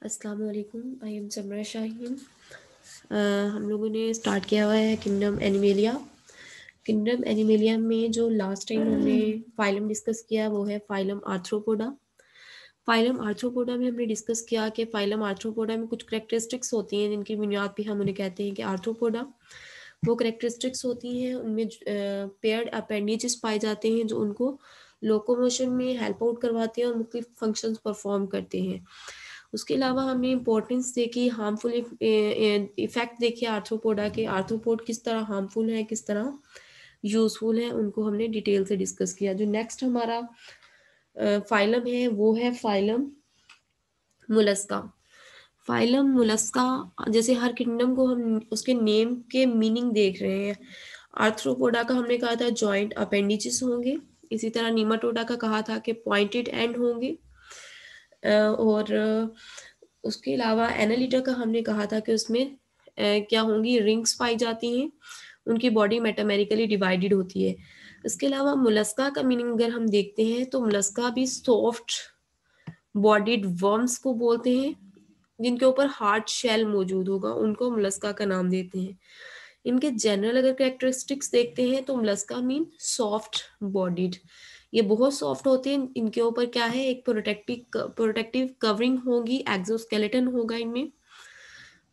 अस्सलाम वालेकुम। I am Samra Shaheen. हम लोगों ने स्टार्ट किया हुआ है किंगडम एनिमेलिया। किंगडम एनिमेलिया में जो लास्ट टाइम हमने फाइलम डिस्कस किया वो है फाइलम आर्थ्रोपोडा। फाइलम आर्थ्रोपोडा में हमने डिस्कस किया कि फाइलम आर्थ्रोपोडा में कुछ करेक्टरिस्टिक्स होती हैं जिनकी बुनियाद पे हम उन्हें कहते हैं कि आर्थ्रोपोडा। वो करेक्टरिस्टिक्स होती हैं उनमें पेयर्ड अपेंडेजेस पाए जाते हैं जो उनको लोकोमोशन में हेल्प आउट करवाते हैं और मुख्तलिफ फंक्शंस परफॉर्म करते हैं। उसके अलावा हमने इंपॉर्टेंस देखी, हार्मफुल इफेक्ट देखे आर्थ्रोपोडा के, आर्थ्रोपोड किस तरह हार्मफुल है, किस तरह यूजफुल है, उनको हमने डिटेल से डिस्कस किया। जो नेक्स्ट हमारा फाइलम है वो है फाइलम मुलस्का। फाइलम मुलस्का, जैसे हर किंगडम को हम उसके नेम के मीनिंग देख रहे हैं। आर्थ्रोपोडा का हमने कहा था जॉइंट अपेंडिजेस होंगे, इसी तरह नीमाटोडा का कहा था कि पॉइंटेड एंड होंगे, और उसके अलावा एनालिटा का हमने कहा था कि उसमें क्या होंगी, रिंग्स पाई जाती हैं, उनकी बॉडी मेटामेरिकली डिवाइडेड होती है। इसके अलावा मुलस्का का मीनिंग अगर हम देखते हैं तो मुलस्का भी सॉफ्ट बॉडीड वर्म्स को बोलते हैं जिनके ऊपर हार्ड शेल मौजूद होगा, उनको मुलस्का का नाम देते हैं। इनके जनरल अगर कैरेक्टरिस्टिक्स देखते हैं तो मुलस्का मीन सॉफ्ट बॉडीड, ये बहुत सॉफ्ट होते हैं। इनके ऊपर क्या है, एक प्रोटेक्टिव कवरिंग होगी, एक्सोस्केलेटन होगा इनमें।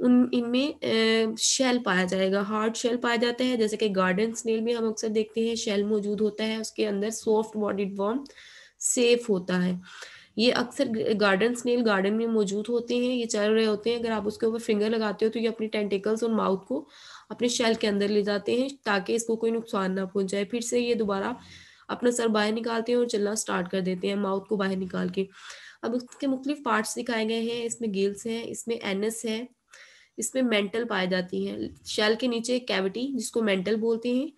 उन इनमें शेल पाया जाएगा, हार्ड शेल पाया जाता है, जैसे कि गार्डन स्नेल में हम अक्सर देखते हैं शेल मौजूद होता है, उसके अंदर सॉफ्ट बॉडीड वर्म सेफ होता है। ये अक्सर गार्डन स्नेल गार्डन में मौजूद होते हैं, ये चल रहे होते हैं, अगर आप उसके ऊपर फिंगर लगाते हो तो ये अपनी टेंटिकल्स और माउथ को अपने शेल के अंदर ले जाते हैं ताकि इसको कोई नुकसान ना पहुंचाए। फिर से ये दोबारा अपना सर बाहर निकालते हैं और चलना स्टार्ट कर देते हैं माउथ को बाहर निकाल के। अब इसके मुख्तलिफ पार्ट्स दिखाए गए हैं, इसमें गिल्स हैं, इसमें एनस है, इसमें मेंटल पाई जाती है, शेल के नीचे एक कैविटी जिसको मेंटल बोलते हैं,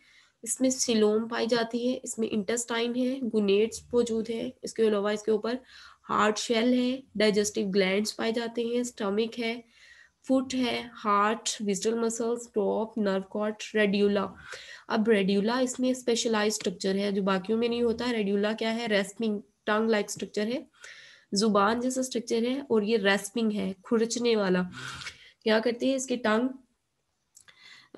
इसमें सिलोम पाई जाती है, इसमें इंटेस्टाइन है, गुनेट्स मौजूद है, इसके अलावा इसके ऊपर हार्ड शेल है, डाइजेस्टिव ग्लैंड्स पाए जाते हैं, स्टमक है, फुट है, heart, visceral muscles, top, nerve cord, radula. अब रेड्यूला इसमें स्पेशलाइज स्ट्रक्चर है जो बाकियों में नहीं होता। रेड्यूला क्या है, रेस्पिंग टंग लाइक स्ट्रक्चर है, जुबान जैसा स्ट्रक्चर है, और ये रेस्पिंग है, खुरचने वाला। क्या करती है, इसकी टंग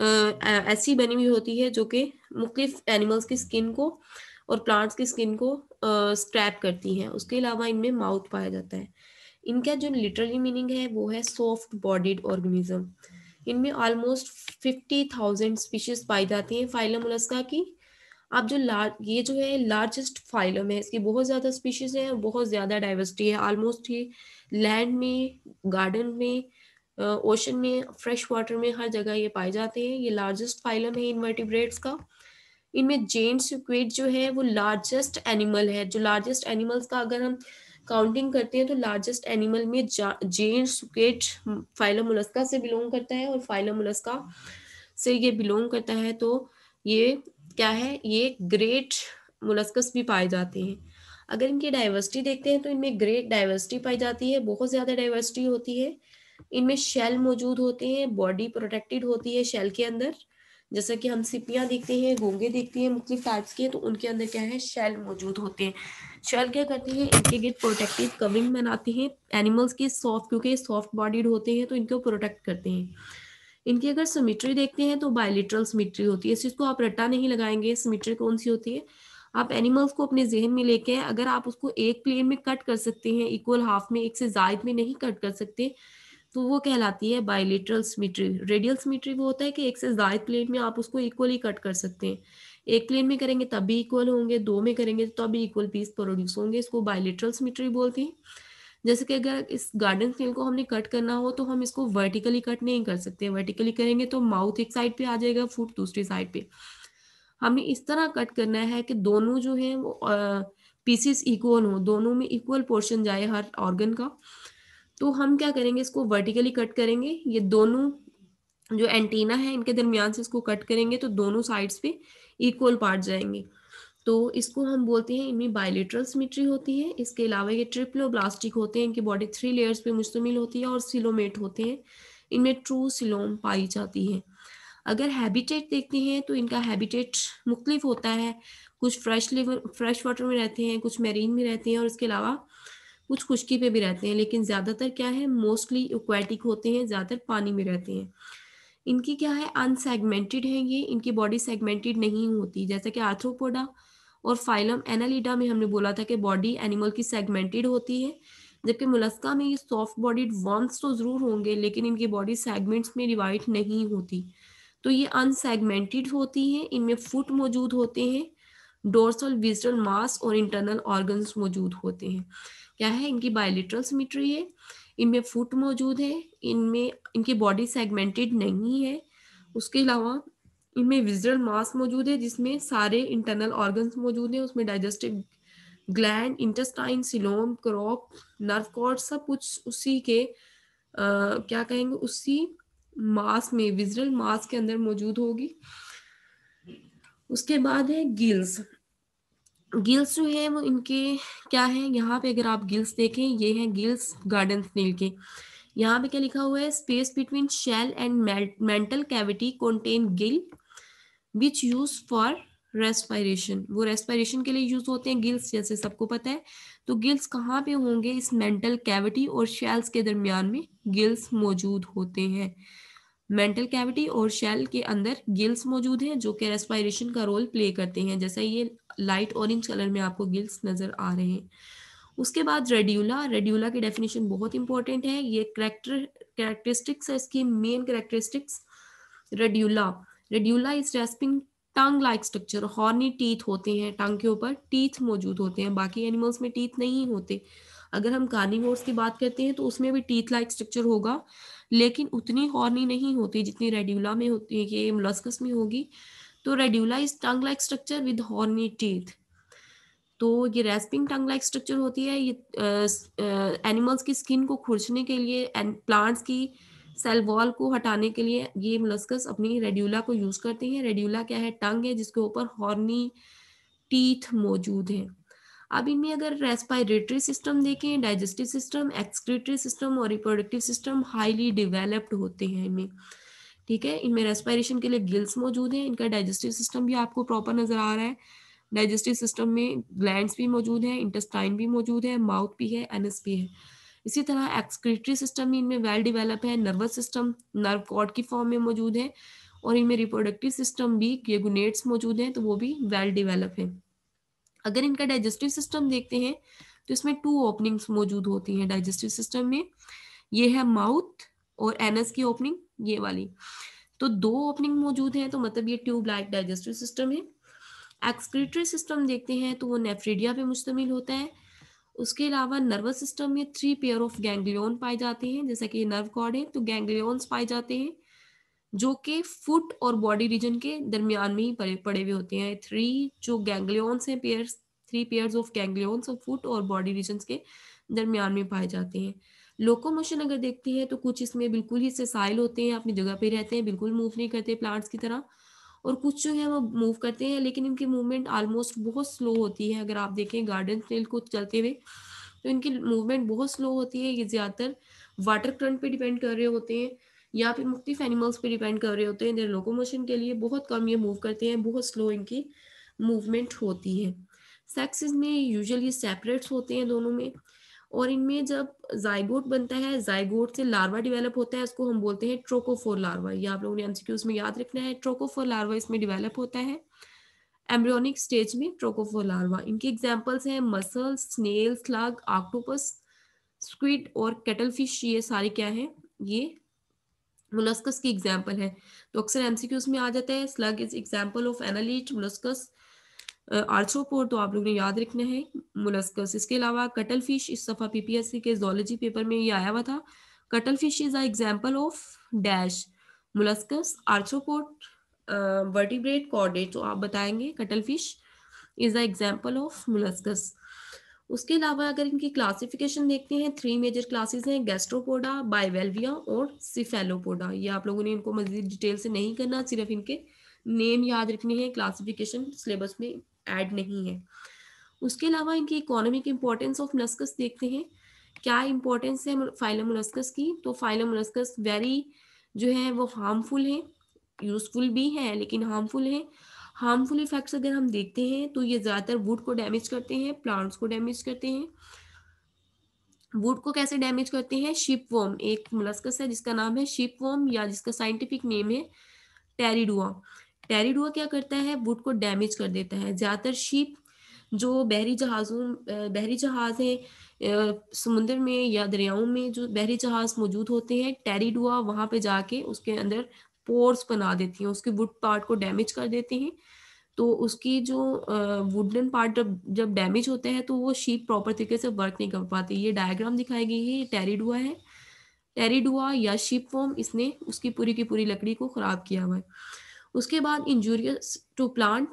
ऐसी बनी हुई होती है जो कि मुख्तलिफ एनिमल्स की स्किन को और प्लांट्स की स्किन को स्क्रैप करती हैं। उसके अलावा इनमें माउथ पाया जाता है। इनका जो लिटरली मीनिंग है वो है सॉफ्ट बॉडीड ऑर्गेनिज्म। इनमें ऑलमोस्ट 50,000 स्पीशीज पाई जाती हैं फाइलम मोलस्का की। अब जो ये जो है लार्जेस्ट फाइलम है, इसकी बहुत ज़्यादा स्पीशीज है और बहुत ज़्यादा डाइवर्सिटी है। ऑलमोस्ट ये लैंड में, गार्डन में, ओशन में, फ्रेश वाटर में, हर जगह ये पाए जाते हैं। ये लार्जेस्ट फाइलम है इनवर्टिब्रेट्स का। इनमें जेंट स्क्विड जो है वो लार्जेस्ट एनिमल है। जो लार्जेस्ट एनिमल्स का अगर हम काउंटिंग करते हैं तो लार्जेस्ट एनिमल में जेंट स्क्विड फाइलम मोलस्का से बिलोंग करता है, और फाइलम मोलस्का से ये बिलोंग करता है। तो ये क्या है, ये ग्रेट मोलस्कस भी पाए जाते हैं। अगर इनकी डाइवर्सिटी देखते हैं तो इनमें ग्रेट डाइवर्सिटी पाई जाती है, बहुत ज़्यादा डाइवर्सिटी होती है। इनमें शेल मौजूद होते हैं, बॉडी प्रोटेक्टेड होती है शेल के अंदर, जैसा कि हम सिपियाँ देखते हैं, घोंगे देखते हैं मुख्तलिफ टाइप्स के, तो उनके अंदर क्या है, शेल मौजूद होते हैं। शेल क्या करती है, इनके गेट प्रोटेक्टिव कवरिंग बनाती हैं एनिमल्स की सॉफ्ट, क्योंकि सॉफ्ट बॉडीड होते हैं तो इनको प्रोटेक्ट करते हैं। इनकी अगर सिमेट्री देखते हैं तो बायलिटरल सिमेट्री होती है। इस चीज़ को आप रट्टा नहीं लगाएंगे, सिमेट्री कौन सी होती है, आप एनिमल्स को अपने जहन में लेके अगर आप उसको एक प्लेन में कट कर सकते हैं, इक्वल हाफ में, एक से जायद में नहीं कट कर सकते, तो वो कहलाती है बायलेटरल सिमेट्री। रेडियल सिमेट्री वो होता है कि एक से जायद प्लेन में आप उसको इक्वली कट कर सकते हैं। एक प्लेन में करेंगे तब भी इक्वल होंगे, दो में करेंगे तो तब भी इक्वल पीस प्रोड्यूस होंगे, इसको बायलेटरल सिमेट्री बोलते हैं। जैसे कि अगर इस गार्डन स्नेल को हमने कट करना हो तो हम इसको वर्टिकली कट नहीं कर सकते, वर्टिकली करेंगे तो माउथ एक साइड पे आ जाएगा, फुट दूसरी साइड पे। हमें इस तरह कट करना है कि दोनों जो है वो पीसेस इक्वल हो, दोनों में इक्वल पोर्शन जाए हर ऑर्गन का। तो हम क्या करेंगे, इसको वर्टिकली कट करेंगे, ये दोनों जो एंटीना है इनके दरमियान से इसको कट करेंगे तो दोनों साइड्स पे इक्वल पार्ट जाएंगे। तो इसको हम बोलते हैं, इनमें बायलेटरल सिमेट्री होती है। इसके अलावा ये ट्रिप्लोब्लास्टिक होते हैं, इनकी बॉडी 3 लेयर्स पे मुश्तमिल होती है, और सिलोमेट होते हैं, इनमें ट्रू सिलोम पाई जाती है। अगर हैबिटेट देखते हैं तो इनका हैबिटेट मुख्तलिफ होता है, कुछ फ्रेश वाटर में रहते हैं, कुछ मैरीन में रहते हैं, और इसके अलावा कुछ खुश्की पे भी रहते हैं, लेकिन ज़्यादातर क्या है, मोस्टली एक्वेटिक होते हैं, ज़्यादातर पानी में रहते हैं। इनकी क्या है, अनसेगमेंटेड है ये, इनकी बॉडी सेगमेंटेड नहीं होती, जैसे कि आर्थ्रोपोडा और फाइलम एनालिडा में हमने बोला था कि बॉडी एनिमल की सेगमेंटेड होती है, जबकि मोलस्का में ये सॉफ्ट बॉडीड वर्म्स तो ज़रूर होंगे, लेकिन इनकी बॉडी सेगमेंट्स में डिवाइड नहीं होती। तो ये अनसेगमेंटेड होती हैं, इनमें फुट मौजूद होते हैं, डोर्सल विज़ुअल मास और इंटरनल ऑर्गन्स मौजूद होते हैं। क्या है, इनकी बायलेटरल सिमेट्री है, इनमें फुट मौजूद है, इनमें इनकी बॉडी सेगमेंटेड नहीं है। उसके अलावा इनमें विज़ुअल मास मौजूद है, जिसमें सारे इंटरनल ऑर्गन्स मौजूद हैं, उसमें digestive gland, intestine, coelom, crop, nerve cord, सब कुछ उसी के क्या कहेंगे, उसी मास में, विज़ुअल मास के अंदर मौजूद होगी। उसके बाद है गिल्स। गिल्स जो है वो इनके क्या है, यहाँ पे अगर आप गिल्स देखें, ये हैं गिल्स गार्डन स्नेल के। यहाँ पे क्या लिखा हुआ है, space between shell and mantle cavity contain gill which use for respiration. वो रेस्पिरेशन के लिए यूज होते हैं गिल्स, जैसे सबको पता है। तो गिल्स कहाँ पे होंगे, इस मेंटल कैविटी और शेल्स के दरमियान में गिल्स मौजूद होते हैं। मेंटल कैविटी और शेल के अंदर गिल्स मौजूद हैं, जो कि रेस्पिरेशन का रोल प्ले करते हैं, जैसा ये लाइट ऑरेंज कलर में आपको गिल्स नजर आ रहे हैं। उसके बाद रेड्यूला। रेड्यूला की डेफिनेशन बहुत इंपॉर्टेंट है, ये कैरेक्टरिस्टिक्स है इसकी, main characteristics. Radula, radula is respiring tongue like structure, horny teeth होते हैं, टंग के ऊपर टीथ मौजूद होते हैं, बाकी एनिमल्स में टीथ नहीं होते। अगर हम कार्निवोर्स की बात करते हैं तो उसमें भी टीथ लाइक स्ट्रक्चर होगा, लेकिन उतनी हॉर्नी नहीं होती जितनी रेड्यूला में होती है, ये मोलस्कस में होगी। तो radula is tongue like structure with horny teeth. तो ये रेस्पिंग टंग लाइक स्ट्रक्चर होती है, ये एनिमल्स की स्किन को खुरचने के लिए एंड प्लांट्स की सेल वॉल को हटाने के लिए ये मोलस्कस अपनी रेड्यूला को यूज करते हैं। रेड्यूला क्या है, टंग है जिसके ऊपर हॉर्नी टीथ मौजूद हैं। अब इनमें अगर रेस्पिरेटरी सिस्टम देखें, डाइजेस्टिव सिस्टम, एक्सक्रीटरी सिस्टम और रिप्रोडक्टिव सिस्टम हाईली डेवलप्ड होते हैं इनमें। ठीक है, इनमें रेस्पिरेशन के लिए गिल्स मौजूद हैं, इनका डाइजेस्टिव सिस्टम भी आपको प्रॉपर नजर आ रहा है। डाइजेस्टिव सिस्टम में ग्लैंड्स भी मौजूद हैं, इंटेस्टाइन भी मौजूद है, माउथ भी है, एनस भी है। इसी तरह एक्सक्रीटरी सिस्टम भी इनमें वेल डिवेलप है, नर्वस सिस्टम नर्व कॉर्ड की फॉर्म में मौजूद है, और इनमें रिप्रोडक्टिव सिस्टम भी गेगुनेट्स मौजूद हैं, तो वो भी वेल डिवेलप है। अगर इनका डाइजेस्टिव सिस्टम देखते हैं तो इसमें 2 ओपनिंग्स मौजूद होती हैं डाइजेस्टिव सिस्टम में, ये है माउथ और एनस की ओपनिंग, ये वाली। तो 2 ओपनिंग मौजूद हैं, तो मतलब ये ट्यूब लाइक डाइजेस्टिव सिस्टम है। एक्सक्रीटरी सिस्टम देखते हैं तो वो नेफ्रिडिया पे मुश्तमिल होता है। उसके अलावा नर्वस सिस्टम में 3 पेयर ऑफ गैंग्लियन पाए जाते हैं, जैसा कि नर्व कॉर्ड है तो गैंग्लियंस पाए जाते हैं, जो कि फुट और बॉडी रीजन के दरमियान में ही पड़े पड़े हुए होते हैं। 3 जो गैंग्लियंस हैं, pairs, 3 pairs of ganglions of foot और बॉडी रीजन्स के दरमियान में पाए जाते हैं। लोकोमोशन अगर देखते हैं तो कुछ इसमें बिल्कुल ही सेसाइल होते हैं, अपनी जगह पे रहते हैं, बिल्कुल मूव नहीं करते प्लांट्स की तरह, और कुछ जो है वो मूव करते हैं, लेकिन इनकी मूवमेंट ऑलमोस्ट बहुत स्लो होती है। अगर आप देखें गार्डन स्नेल को चलते हुए तो इनकी मूवमेंट बहुत स्लो होती है, ये ज़्यादातर वाटर करंट पे डिपेंड कर रहे होते हैं या फिर मुख्तलिफ एनिमल्स पे डिपेंड कर रहे होते हैं। देर लोकोमोशन के लिए बहुत कम ये मूव करते हैं, बहुत स्लो इनकी मूवमेंट होती है। सेक्सेस में यूजुअली सेपरेट्स होते हैं दोनों में, और इनमें जब जाइगोट बनता है, जाइगोट से लार्वा डेवलप होता है, उसको हम बोलते हैं ट्रोकोफोर लार्वा। ये आप लोगों ने एमसीक्यूज में याद रखना है, ट्रोकोफोर लार्वा इसमें डेवलप होता है एम्ब्रियोनिक स्टेज में। ट्रोकोफोर लार्वा, इनके एग्जांपल्स हैं mussel, snail, slug, octopus, squid और कैटलफिश। ये सारे क्या हैं, ये मोलस्कस की एग्जांपल है। तो अक्सर एमसीक्यूज में आ जाता है slug is example of annelid molluscs, arthropod तो आप लोगों ने याद रखना है मोलस्कस। इसके अलावा कटल फिश, इस दफा पीपीएससी के जोलॉजी पेपर में ये आया हुआ था। Cuttle fish is a example of dash molluscs, arthropod, vertebrate, chordate. तो आप बताएंगे cuttle fish is a example of molluscs. उसके अलावा अगर इनकी क्लासिफिकेशन देखते हैं, 3 मेजर क्लासेस हैं, गैस्ट्रोपोडा, बाइवेल्विया और सिफेलोपोडा। ये आप लोगों ने इनको मजीद डिटेल से नहीं करना, सिर्फ इनके नेम याद रखने हैं, क्लासिफिकेशन सिलेबस में ऐड नहीं है। उसके अलावा इनकी इकोनॉमिक इंपॉर्टेंस ऑफ मोलस्कस देखते हैं, क्या इंपॉर्टेंस है फाइलम मोलस्कस की। तो फाइलम मोलस्कस वेरी जो है वो हार्मफुल है, यूजफुल भी है लेकिन हार्मफुल है। हार्मफुल इफेक्ट्स अगर हम देखते हैं तो ये ज़्यादातर वुड को डैमेज करते हैं, प्लांट्स को डैमेज करते हैं, वुड को कैसे डैमेज करते हैं? शिपवर्म, एक मोलस्कस है जिसका नाम है शिपवर्म या जिसका साइंटिफिक नेम है टेरिडुआ। टेरिडुआ क्या करता है? वुड को डैमेज कर देता है। ज़्यादातर शिप जो बहरी जहाज हैं, समुद्र में या दरियाओं में जो बहरी जहाज मौजूद होते हैं, टेरिडुआ वहां पे जाके उसके अंदर पोर्स बना देती हैं, उसके वुड पार्ट को डैमेज कर देते हैं। तो उसकी जो वुडन पार्ट जब जब डैमेज होता है तो वो शीप प्रॉपर तरीके से वर्क नहीं कर पाती। ये डायग्राम दिखाई गई है, ये टेरिडुआ है। टेरिडुआ या शीप फॉर्म, इसने उसकी पूरी की पूरी लकड़ी को खराब किया हुआ है। उसके बाद इंजूरियस टू प्लांट,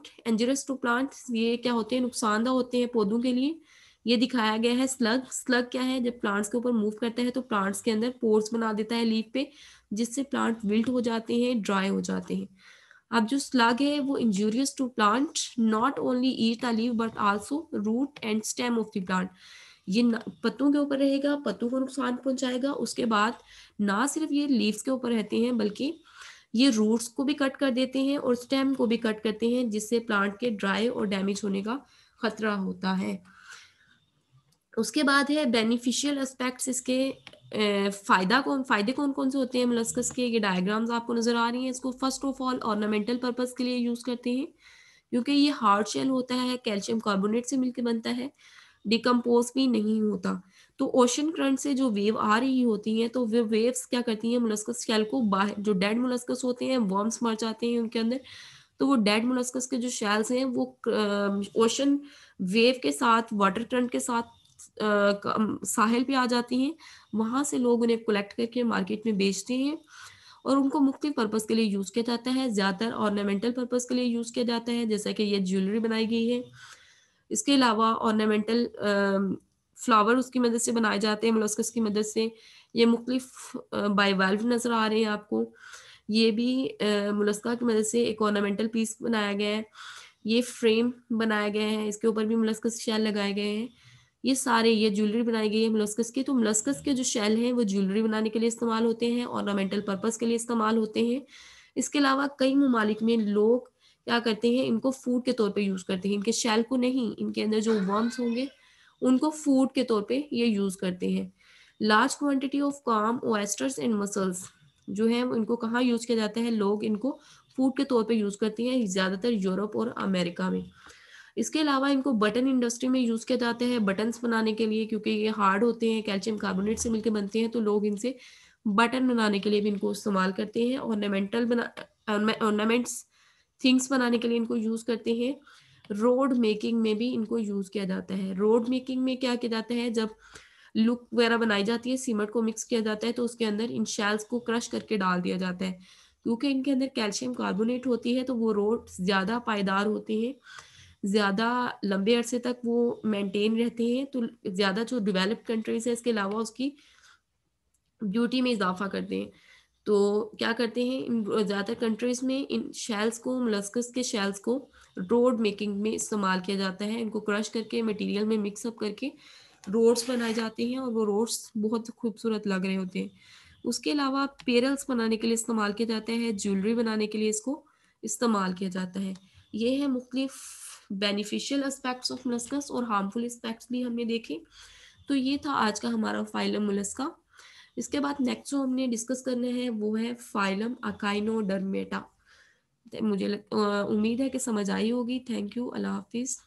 ये क्या होते हैं? नुकसानदा होते हैं पौधों के लिए। ये दिखाया गया है स्लग। स्लग क्या है? जब प्लांट्स के ऊपर मूव करता है तो प्लांट्स के अंदर पोर्स बना देता है लीफ पे, जिससे प्लांट विल्ट हो जाते हैं, ड्राई हो जाते हैं। अब जो स्लग है वो injurious to plant, not only eat the leave but also root and stem of the plant. ये पत्तों के ऊपर रहेगा, पत्तों को नुकसान पहुंचाएगा। उसके बाद ना सिर्फ ये लीव्स के ऊपर रहते हैं बल्कि ये रूट्स को भी कट कर देते हैं और स्टेम को भी कट करते हैं, जिससे प्लांट के ड्राई और डैमेज होने का खतरा होता है। उसके बाद है बेनिफिशियल एस्पेक्ट्स इसके। फायदे कौन कौन से होते हैं मोलस्कस के? ये डायग्राम्स आपको नजर आ रही हैं। इसको first of all ornamental purpose के लिए यूज करते हैं, क्योंकि ये हार्ड शेल होता है, कैल्शियम कार्बोनेट से मिलकर बनता है, डिकम्पोज भी नहीं होता। तो ओशन करंट से जो वेव आ रही होती हैं तो वे वेव्स क्या करती हैं? मोलस्कस शेल को बाहर, जो डेड मोलस्कस होते हैं, वर्म्स मर जाते हैं उनके अंदर, तो वो डेड मोलस्कस के जो शेल्स हैं वो ओशन वेव के साथ, वाटर करंट के साथ साहिल पे आ जाती हैं। वहां से लोग उन्हें कलेक्ट करके मार्केट में बेचते हैं और उनको मुख्तलिफ पर्पज़ के लिए यूज़ किया जाता है। ज़्यादातर ऑर्नामेंटल पर्पज़ के लिए यूज़ किया जाता है, जैसा कि ये ज्वेलरी बनाई गई है। इसके अलावा ऑर्नामेंटल फ्लावर उसकी मदद से बनाए जाते हैं मोलस्कस की मदद से। ये मुख्तलिफ बाइवाल्व नज़र आ रहे हैं आपको। ये भी मोलस्का की मदद से एक ऑर्नामेंटल पीस बनाया गया है। ये फ्रेम बनाया गया है, इसके ऊपर भी मोलस्कस शेल लगाए गए हैं। ये सारे, ये ज्वेलरी बनाई गई है मोलस्कस की। तो मोलस्कस के जो शेल हैं वो ज्वेलरी बनाने के लिए इस्तेमाल होते हैं, ऑर्नामेंटल पर्पस के लिए इस्तेमाल होते हैं। इसके अलावा कई ममालिक में लोग क्या करते हैं? इनको फूड के तौर पे यूज़ करते हैं। इनके शेल को नहीं, इनके अंदर जो वर्म्स होंगे उनको फूड के तौर पे ये यूज़ करते हैं। लार्ज क्वांटिटी ऑफ काम, ओएस्टर्स एंड मसल्स जो है वो इनको कहाँ यूज़ किया जाता है? लोग इनको फूड के तौर पे यूज़ करते हैं, ज़्यादातर यूरोप और अमेरिका में। इसके अलावा इनको बटन इंडस्ट्री में यूज़ किया जाता है बटन्स बनाने के लिए, क्योंकि ये हार्ड होते हैं, कैल्शियम कार्बोनेट से मिलकर बनते हैं, तो लोग इनसे बटन बनाने के लिए भी इनको इस्तेमाल करते हैं। ऑर्नामेंट्स, थिंग्स बनाने के लिए इनको यूज़ करते हैं। रोड मेकिंग में भी इनको यूज़ किया जाता है। रोड मेकिंग में क्या किया जाता है? जब लुक वगैरह बनाई जाती है, सीमेंट को मिक्स किया जाता है तो उसके अंदर इन शेल्स को क्रश करके डाल दिया जाता है। क्योंकि इनके अंदर कैल्शियम कार्बोनेट होती है तो वो रोड ज़्यादा पायदार होते हैं, ज़्यादा लंबे अरसे तक वो मेंटेन रहते हैं। तो ज़्यादा जो डेवलप्ड कंट्रीज़ है इसके अलावा उसकी ब्यूटी में इज़ाफ़ा करते हैं। तो क्या करते हैं, इन ज़्यादातर कंट्रीज़ में इन शेल्स को, मोलस्कस के शेल्स को रोड मेकिंग में इस्तेमाल किया जाता है। इनको क्रश करके मटेरियल में मिक्स अप करके रोड्स बनाए जाते हैं और वो रोड्स बहुत खूबसूरत लग रहे होते हैं। उसके अलावा पेरल्स बनाने के लिए इस्तेमाल किया जाता है, ज्वेलरी बनाने के लिए इसको इस्तेमाल किया जाता है। ये है मुख्तलिफ बेनिफिशियल एस्पेक्ट्स ऑफ मोलस्कस, और हार्मफुल एस्पेक्ट्स भी हमने देखे। तो ये था आज का हमारा फाइलम मोलस्का। इसके बाद नेक्स्ट जो हमने डिस्कस करना है वो है फाइलम अकाइनोडर्मेटा। उम्मीद है कि समझ आई होगी। Thank you. अल्लाह हाफिज़।